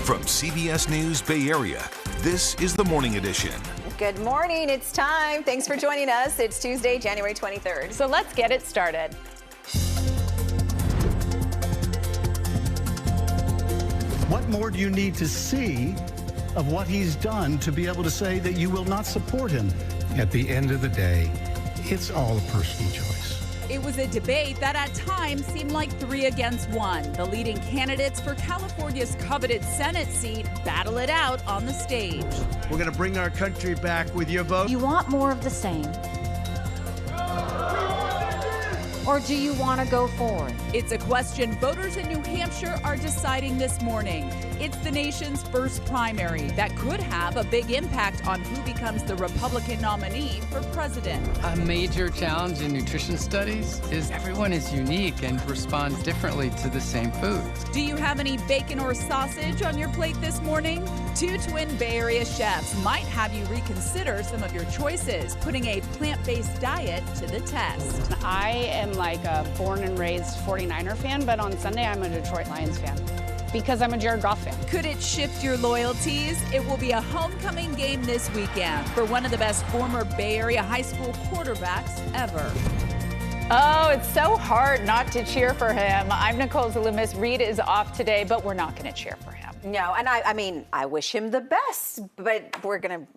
From CBS News Bay Area, this is the Morning Edition. Good morning. It's time. Thanks for joining us. It's Tuesday, January 23rd. So let's get it started. What more do you need to see of what he's done to be able to say that you will not support him? At the end of the day, it's all a personal choice. It was a debate that at times seemed like 3 against 1. The leading candidates for California's coveted Senate seat battle it out on the stage. We're going to bring our country back with your vote. You want more of the same? Or do you want to go forward? It's a question voters in New Hampshire are deciding this morning. It's the nation's first primary that could have a big impact on who becomes the Republican nominee for president. A major challenge in nutrition studies is everyone is unique and responds differently to the same foods. Do you have any bacon or sausage on your plate this morning? 2 twin Bay Area chefs might have you reconsider some of your choices, putting a plant-based diet to the test. I am like a born and raised 49er fan, but on Sunday I'm a Detroit Lions fan because I'm a Jared Goff fan. Could it shift your loyalties? It will be a homecoming game this weekend for one of the best former Bay Area high school quarterbacks ever. Oh, it's so hard not to cheer for him. I'm Nicole Zalumis. Reed is off today, but we're not going to cheer for him. No, and I mean, I wish him the best, but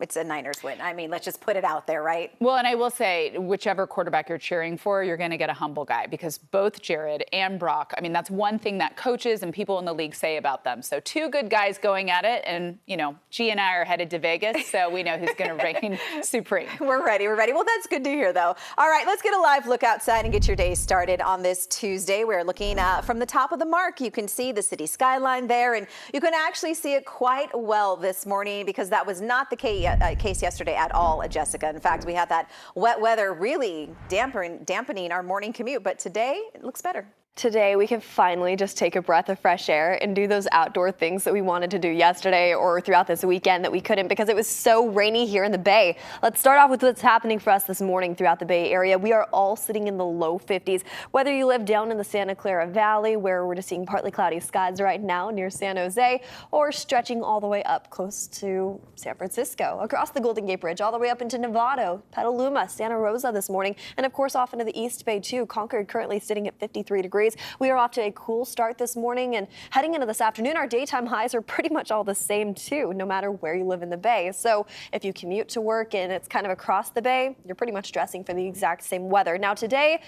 it's a Niners win. I mean, let's just put it out there, right? Well, and I will say, whichever quarterback you're cheering for, you're going to get a humble guy because both Jared and Brock, I mean, that's one thing that coaches and people in the league say about them. So 2 good guys going at it, and, you know, G and I are headed to Vegas, so we know who's going to reign supreme. We're ready. Well, that's good to hear, though. All right, let's get a live look outside and get your day started on this Tuesday. We're looking from the top of the mark. You can see the city skyline there, and you can actually see it quite well this morning because that was not the case yesterday at all, Jessica. In fact, we had that wet weather really dampening our morning commute, but today it looks better. Today, we can finally just take a breath of fresh air and do those outdoor things that we wanted to do yesterday or throughout this weekend that we couldn't because it was so rainy here in the Bay. Let's start off with what's happening for us this morning throughout the Bay Area. We are all sitting in the low 50s. Whether you live down in the Santa Clara Valley, where we're just seeing partly cloudy skies right now near San Jose, or stretching all the way up close to San Francisco, across the Golden Gate Bridge, all the way up into Novato, Petaluma, Santa Rosa this morning, and of course off into the East Bay too. Concord currently sitting at 53 degrees. We are off to a cool start this morning, and heading into this afternoon, our daytime highs are pretty much all the same too, no matter where you live in the Bay. So if you commute to work and it's kind of across the Bay, you're pretty much dressing for the exact same weather. Now today,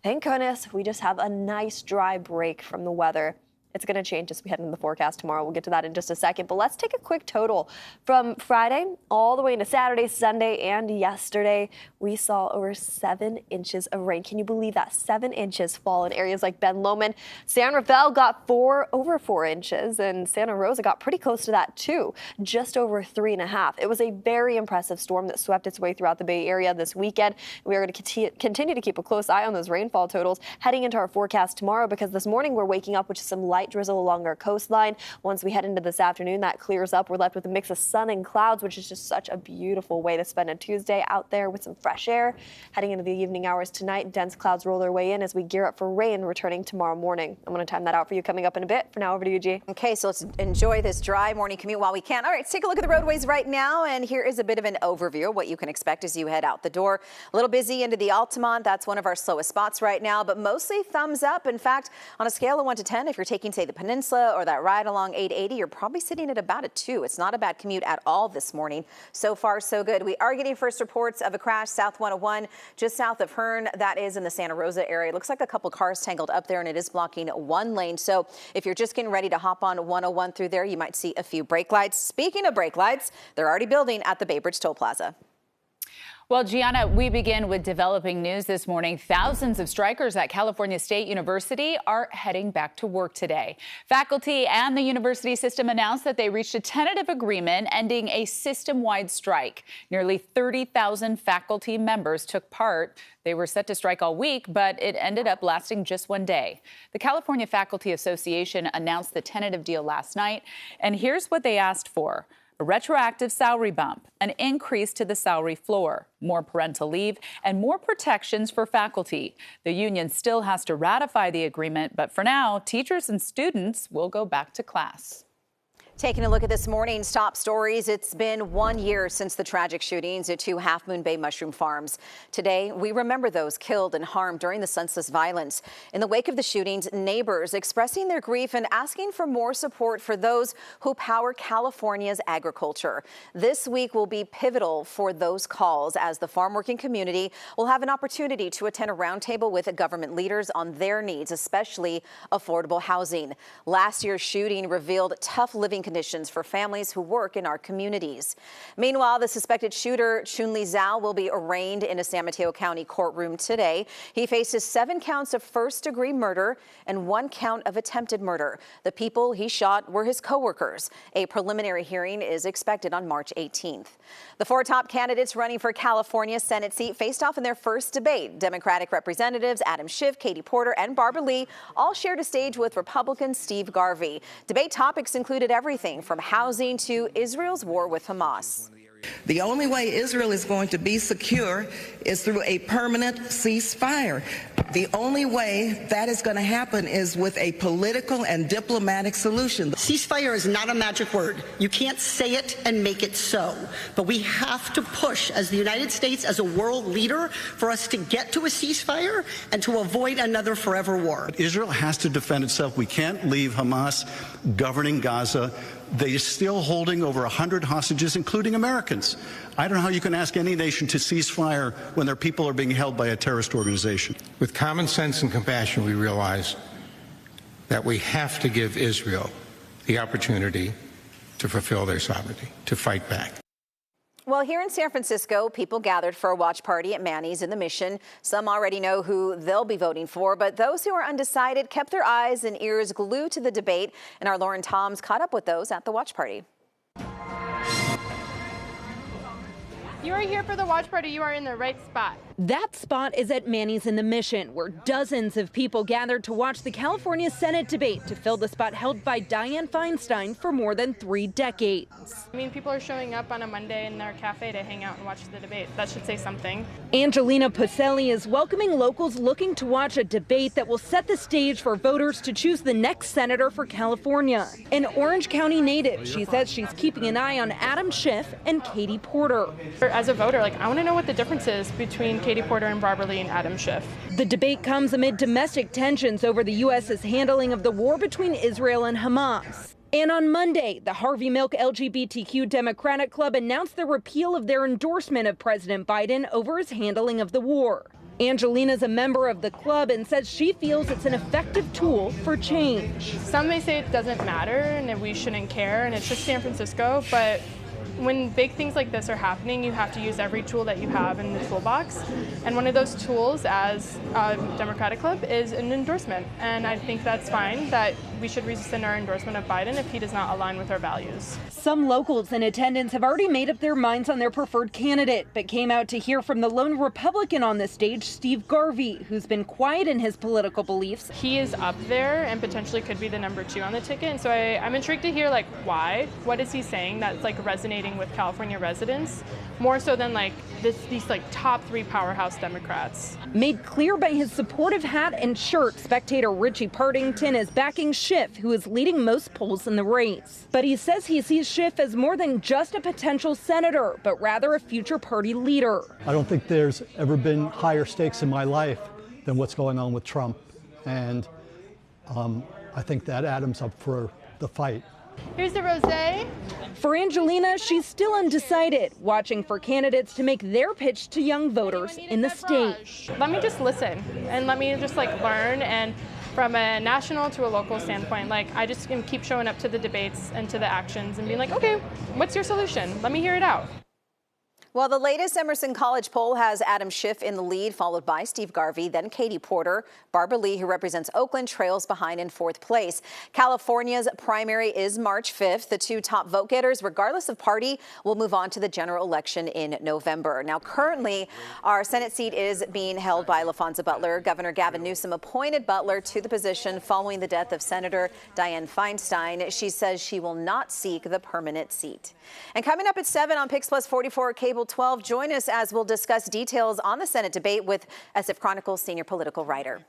thank goodness, we just have a nice dry break from the weather. It's going to change as we head into the forecast tomorrow. We'll get to that in just a second. But let's take a quick total. From Friday all the way into Saturday, Sunday, and yesterday, we saw over 7 inches of rain. Can you believe that? 7 inches fall in areas like Ben Lomond. San Rafael got over 4 inches, and Santa Rosa got pretty close to that too, just over 3.5. It was a very impressive storm that swept its way throughout the Bay Area this weekend. We are going to continue to keep a close eye on those rainfall totals heading into our forecast tomorrow because this morning we're waking up with some light drizzle along our coastline. Once we head into this afternoon, that clears up. We're left with a mix of sun and clouds, which is just such a beautiful way to spend a Tuesday out there with some fresh air. Heading into the evening hours tonight, dense clouds roll their way in as we gear up for rain returning tomorrow morning. I'm going to time that out for you coming up in a bit. For now, over to you, G. Okay, so let's enjoy this dry morning commute while we can. All right, let's take a look at the roadways right now, and here is a bit of an overview of what you can expect as you head out the door. A little busy into the Altamont. That's one of our slowest spots right now, but mostly thumbs up. In fact, on a scale of 1 to 10, if you're taking, say, the Peninsula or that ride along 880, you're probably sitting at about a 2. It's not a bad commute at all this morning. So far, so good. We are getting first reports of a crash South 101 just south of Hearn. That is in the Santa Rosa area. It looks like a couple cars tangled up there, and it is blocking 1 lane. So if you're just getting ready to hop on 101 through there, you might see a few brake lights. Speaking of brake lights, they're already building at the Bay Bridge Toll Plaza. Well, Gianna, we begin with developing news this morning. Thousands of strikers at California State University are heading back to work today. Faculty and the university system announced that they reached a tentative agreement ending a system-wide strike. Nearly 30,000 faculty members took part. They were set to strike all week, but it ended up lasting just 1 day. The California Faculty Association announced the tentative deal last night, and here's what they asked for. A retroactive salary bump, an increase to the salary floor, more parental leave, and more protections for faculty. The union still has to ratify the agreement, but for now, teachers and students will go back to class. Taking a look at this morning's top stories, it's been 1 year since the tragic shootings at 2 Half Moon Bay mushroom farms. Today, we remember those killed and harmed during the senseless violence. In the wake of the shootings, neighbors expressing their grief and asking for more support for those who power California's agriculture. This week will be pivotal for those calls, as the farm working community will have an opportunity to attend a roundtable with government leaders on their needs, especially affordable housing. Last year's shooting revealed tough living conditions for families who work in our communities. Meanwhile, the suspected shooter, Chun-Li Zhao, will be arraigned in a San Mateo County courtroom today. He faces 7 counts of first-degree murder and 1 count of attempted murder. The people he shot were his co-workers. A preliminary hearing is expected on March 18th. The 4 top candidates running for California's Senate seat faced off in their first debate. Democratic Representatives Adam Schiff, Katie Porter, and Barbara Lee all shared a stage with Republican Steve Garvey. Debate topics included everything from housing to Israel's war with Hamas. The only way Israel is going to be secure is through a permanent ceasefire. The only way that is going to happen is with a political and diplomatic solution. Ceasefire is not a magic word. You can't say it and make it so. But we have to push, as the United States, as a world leader, for us to get to a ceasefire and to avoid another forever war. Israel has to defend itself. We can't leave Hamas governing Gaza. They're still holding over 100 hostages, including Americans. I don't know how you can ask any nation to cease fire when their people are being held by a terrorist organization. With common sense and compassion, we realize that we have to give Israel the opportunity to fulfill their sovereignty, to fight back. Well, here in San Francisco, people gathered for a watch party at Manny's in the Mission. Some already know who they'll be voting for, but those who are undecided kept their eyes and ears glued to the debate, and our Lauren Toms caught up with those at the watch party. You are here for the watch party. You are in the right spot. That spot is at Manny's in the Mission, where dozens of people gathered to watch the California Senate debate to fill the spot held by Dianne Feinstein for more than 3 decades. I mean, people are showing up on a Monday in their cafe to hang out and watch the debate. That should say something. Angelina Pacelli is welcoming locals looking to watch a debate that will set the stage for voters to choose the next senator for California. An Orange County native, she says she's keeping an eye on Adam Schiff and Katie Porter. As a voter, I want to know what the difference is between Katie Porter and Barbara Lee and Adam Schiff. The debate comes amid domestic tensions over the U.S.'s handling of the war between Israel and Hamas. And on Monday, the Harvey Milk LGBTQ Democratic Club announced the repeal of their endorsement of President Biden over his handling of the war. Angelina's a member of the club and says she feels it's an effective tool for change. Some may say it doesn't matter and that we shouldn't care and it's just San Francisco, but when big things like this are happening, you have to use every tool that you have in the toolbox. And one of those tools as a Democratic Club is an endorsement. And I think that's fine, that we should rescind our endorsement of Biden if he does not align with our values. Some locals in attendance have already made up their minds on their preferred candidate, but came out to hear from the lone Republican on the stage, Steve Garvey, who's been quiet in his political beliefs. He is up there and potentially could be the number 2 on the ticket. And so I'm intrigued to hear why? What is he saying that's resonating with California residents, more so than these top 3 powerhouse Democrats. Made clear by his supportive hat and shirt, spectator Richie Partington is backing Schiff, who is leading most polls in the race. But he says he sees Schiff as more than just a potential senator, but rather a future party leader. I don't think there's ever been higher stakes in my life than what's going on with Trump. And I think that Adam's up for the fight. Here's the rosé. For Angelina, she's still undecided, watching for candidates to make their pitch to young voters in the state. Let me just listen and let me just learn, and from a national to a local standpoint, I just can keep showing up to the debates and to the actions and being okay, what's your solution? Let me hear it out. Well, the latest Emerson College poll has Adam Schiff in the lead, followed by Steve Garvey, then Katie Porter. Barbara Lee, who represents Oakland, trails behind in 4th place. California's primary is March 5th. The 2 top vote getters, regardless of party, will move on to the general election in November. Now, currently, our Senate seat is being held by LaFonza Butler. Governor Gavin Newsom appointed Butler to the position following the death of Senator Dianne Feinstein. She says she will not seek the permanent seat. And coming up at 7 on PIX Plus 44 Cable 12, join us as we'll discuss details on the Senate debate with SF Chronicles senior political writer.